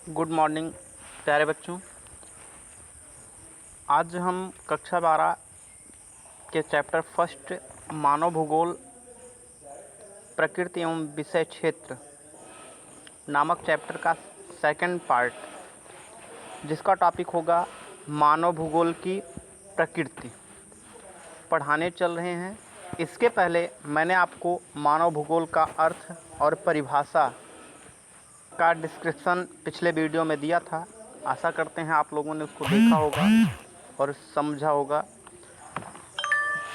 Good morning प्यारे बच्चों। आज हम कक्षा 12 के चैप्टर फर्स्ट मानव भूगोल प्रकृति एवं विषय क्षेत्र नामक चैप्टर का सेकंड पार्ट, जिसका टॉपिक होगा मानव भूगोल की प्रकृति, पढ़ाने चल रहे हैं। इसके पहले मैंने आपको मानव भूगोल का अर्थ और परिभाषा का डिस्क्रिप्शन पिछले वीडियो में दिया था। आशा करते हैं आप लोगों ने उसको देखा होगा और समझा होगा।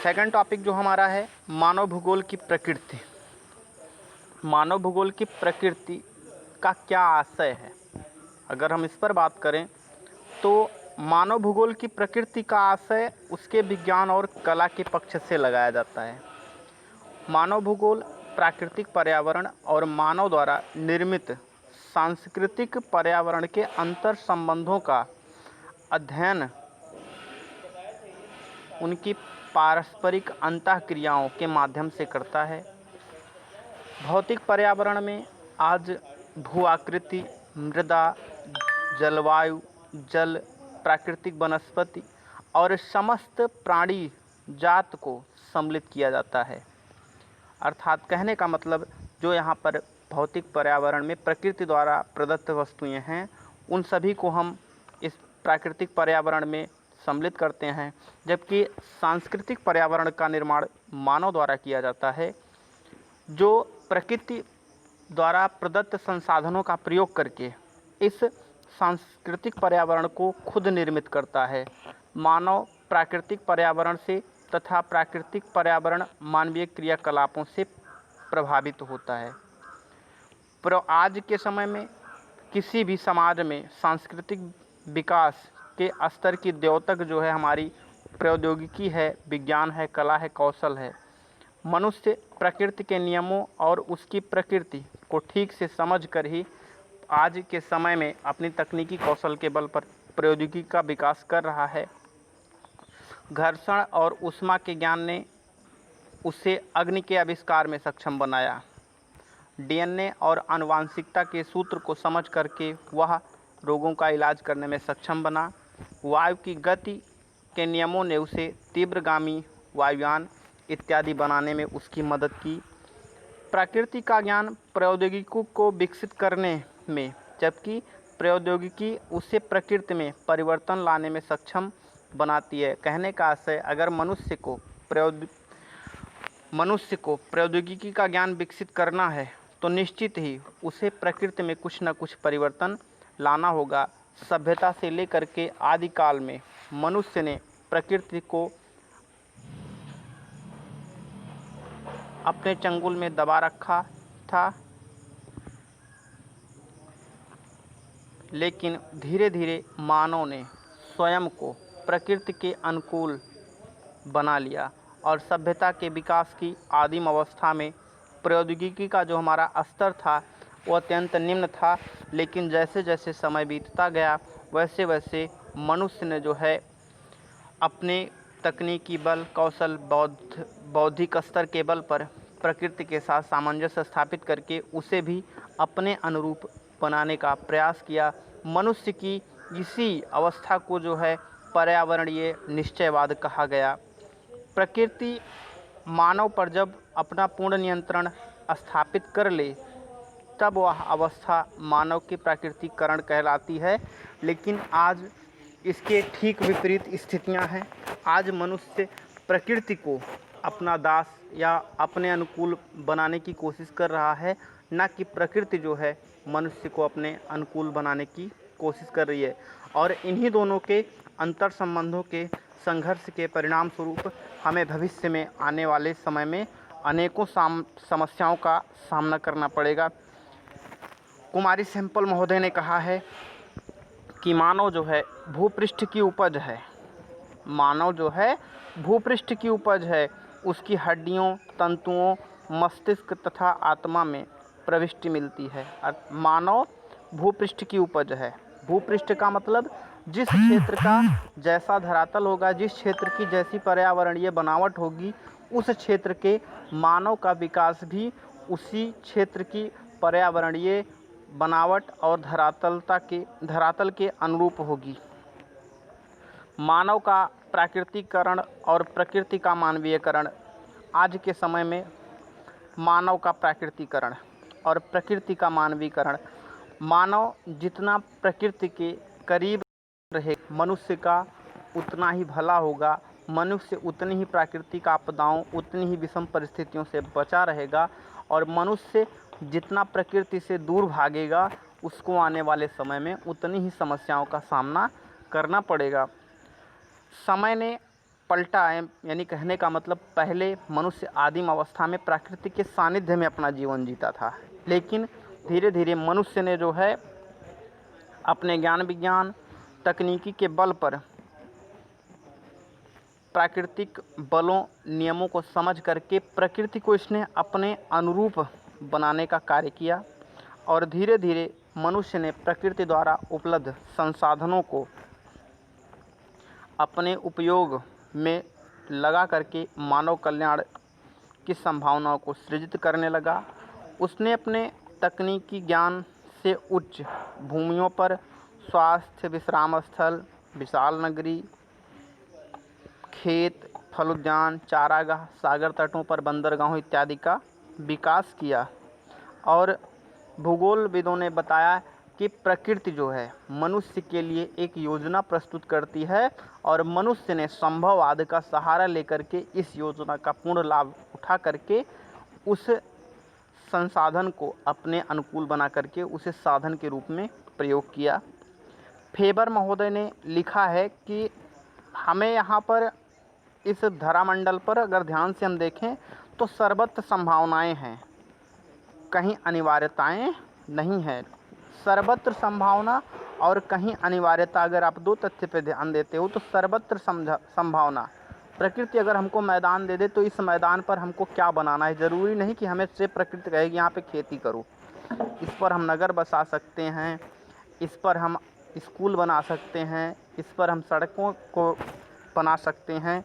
सेकंड टॉपिक जो हमारा है मानव भूगोल की प्रकृति। मानव भूगोल की प्रकृति का क्या आशय है, अगर हम इस पर बात करें तो मानव भूगोल की प्रकृति का आशय उसके विज्ञान और कला के पक्ष से लगाया जाता है। मानव भूगोल प्राकृतिक पर्यावरण और मानव द्वारा निर्मित सांस्कृतिक पर्यावरण के अंतर संबंधों का अध्ययन, उनकी पारस्परिक अंतःक्रियाओं के माध्यम से करता है। भौतिक पर्यावरण में आज भू आकृति, मृदा, जलवायु, जल, प्राकृतिक वनस्पति और समस्त प्राणी जात को सम्मिलित किया जाता है। अर्थात कहने का मतलब जो यहाँ पर भौतिक पर्यावरण में प्रकृति द्वारा प्रदत्त वस्तुएं हैं, उन सभी को हम इस प्राकृतिक पर्यावरण में सम्मिलित करते हैं, जबकि सांस्कृतिक पर्यावरण का निर्माण मानव द्वारा किया जाता है, जो प्रकृति द्वारा प्रदत्त संसाधनों का प्रयोग करके इस सांस्कृतिक पर्यावरण को खुद निर्मित करता है। मानव प्राकृतिक पर्यावरण से तथा प्राकृतिक पर्यावरण मानवीय क्रियाकलापों से प्रभावित होता है। पर आज के समय में किसी भी समाज में सांस्कृतिक विकास के स्तर की द्योतक जो है हमारी प्रौद्योगिकी है, विज्ञान है, कला है, कौशल है। मनुष्य प्रकृति के नियमों और उसकी प्रकृति को ठीक से समझकर ही आज के समय में अपनी तकनीकी कौशल के बल पर प्रौद्योगिकी का विकास कर रहा है। घर्षण और ऊष्मा के ज्ञान ने उसे अग्नि के आविष्कार में सक्षम बनाया। डीएनए और आनुवांशिकता के सूत्र को समझ करके वह रोगों का इलाज करने में सक्षम बना। वायु की गति के नियमों ने उसे तीव्रगामी वायुयान इत्यादि बनाने में उसकी मदद की। प्रकृति का ज्ञान प्रौद्योगिकी को विकसित करने में, जबकि प्रौद्योगिकी उसे प्रकृति में परिवर्तन लाने में सक्षम बनाती है। कहने का आशय, अगर मनुष्य को प्रौद्योगिकी का ज्ञान विकसित करना है तो निश्चित ही उसे प्रकृति में कुछ न कुछ परिवर्तन लाना होगा। सभ्यता से लेकर के आदिकाल में मनुष्य ने प्रकृति को अपने चंगुल में दबा रखा था, लेकिन धीरे धीरे मानव ने स्वयं को प्रकृति के अनुकूल बना लिया और सभ्यता के विकास की आदिम अवस्था में प्रौद्योगिकी का जो हमारा स्तर था वो अत्यंत निम्न था। लेकिन जैसे जैसे समय बीतता गया वैसे वैसे मनुष्य ने जो है अपने तकनीकी बल, कौशल, बौद्धिक स्तर के बल पर प्रकृति के साथ सामंजस्य स्थापित करके उसे भी अपने अनुरूप बनाने का प्रयास किया। मनुष्य की इसी अवस्था को जो है पर्यावरणीय निश्चयवाद कहा गया। प्रकृति मानव पर जब अपना पूर्ण नियंत्रण स्थापित कर ले तब वह अवस्था मानव की प्राकृतिकरण कहलाती है। लेकिन आज इसके ठीक विपरीत स्थितियां हैं। आज मनुष्य प्रकृति को अपना दास या अपने अनुकूल बनाने की कोशिश कर रहा है, न कि प्रकृति जो है मनुष्य को अपने अनुकूल बनाने की कोशिश कर रही है। और इन्हीं दोनों के अंतर संबंधों के संघर्ष के परिणाम स्वरूप हमें भविष्य में आने वाले समय में अनेकों समस्याओं का सामना करना पड़ेगा। कुमारी सैंपल महोदय ने कहा है कि मानव जो है भूपृष्ठ की उपज है। मानव जो है भूपृष्ठ की उपज है। उसकी हड्डियों, तंतुओं, मस्तिष्क तथा आत्मा में प्रविष्टि मिलती है। मानव भूपृष्ठ की उपज है। भूपृष्ठ का मतलब जिस क्षेत्र का जैसा धरातल होगा, जिस क्षेत्र की जैसी पर्यावरणीय बनावट होगी, उस क्षेत्र के मानव का विकास भी उसी क्षेत्र की पर्यावरणीय बनावट और धरातल के अनुरूप होगी। मानव का प्राकृतिकरण और प्रकृति का मानवीयकरण। आज के समय में मानव का प्राकृतिकरण और प्रकृति का मानवीकरण। मानव जितना प्रकृति के करीब रहे, मनुष्य का उतना ही भला होगा। मनुष्य उतनी ही प्राकृतिक आपदाओं, उतनी ही विषम परिस्थितियों से बचा रहेगा। और मनुष्य जितना प्रकृति से दूर भागेगा, उसको आने वाले समय में उतनी ही समस्याओं का सामना करना पड़ेगा। समय ने पलटा है, यानी कहने का मतलब पहले मनुष्य आदिम अवस्था में प्रकृति के सानिध्य में अपना जीवन जीता था, लेकिन धीरे धीरे मनुष्य ने जो है अपने ज्ञान विज्ञान तकनीकी के बल पर प्राकृतिक बलों नियमों को समझ करके प्रकृति को इसने अपने अनुरूप बनाने का कार्य किया। और धीरे धीरे मनुष्य ने प्रकृति द्वारा उपलब्ध संसाधनों को अपने उपयोग में लगा करके मानव कल्याण की संभावनाओं को सृजित करने लगा। उसने अपने तकनीकी ज्ञान से उच्च भूमियों पर स्वास्थ्य, विश्राम स्थल, विशाल नगरी, खेत, फल उद्यान, चारागाह, सागर तटों पर बंदरगाहों इत्यादि का विकास किया। और भूगोलविदों ने बताया कि प्रकृति जो है मनुष्य के लिए एक योजना प्रस्तुत करती है, और मनुष्य ने संभववाद का सहारा लेकर के इस योजना का पूर्ण लाभ उठा करके उस संसाधन को अपने अनुकूल बना करके उसे साधन के रूप में प्रयोग किया। फेबर महोदय ने लिखा है कि हमें यहाँ पर इस धरामंडल पर अगर ध्यान से हम देखें तो सर्वत्र संभावनाएं हैं, कहीं अनिवार्यताएं नहीं हैं। सर्वत्र संभावना और कहीं अनिवार्यता, अगर आप दो तथ्य पे ध्यान देते हो तो सर्वत्र संभावना। प्रकृति अगर हमको मैदान दे दे तो इस मैदान पर हमको क्या बनाना है। ज़रूरी नहीं कि हमें से प्रकृति कहेगी यहाँ पे खेती करो, इस पर हम नगर बसा सकते हैं, इस पर हम स्कूल बना सकते हैं, इस पर हम सड़कों को बना सकते हैं।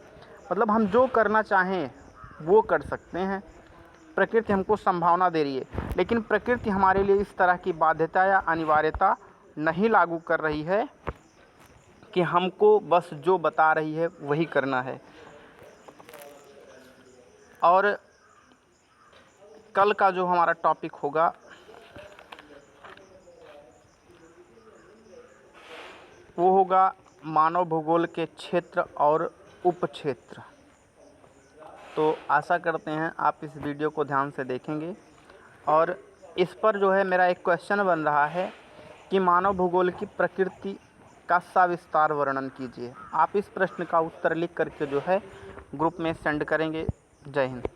मतलब हम जो करना चाहें वो कर सकते हैं। प्रकृति हमको संभावना दे रही है, लेकिन प्रकृति हमारे लिए इस तरह की बाध्यता या अनिवार्यता नहीं लागू कर रही है कि हमको बस जो बता रही है वही करना है। और कल का जो हमारा टॉपिक होगा वो होगा मानव भूगोल के क्षेत्र और उपक्षेत्र। तो आशा करते हैं आप इस वीडियो को ध्यान से देखेंगे। और इस पर जो है मेरा एक क्वेश्चन बन रहा है कि मानव भूगोल की प्रकृति का सविस्तार वर्णन कीजिए। आप इस प्रश्न का उत्तर लिख करके जो है ग्रुप में सेंड करेंगे। जय हिंद।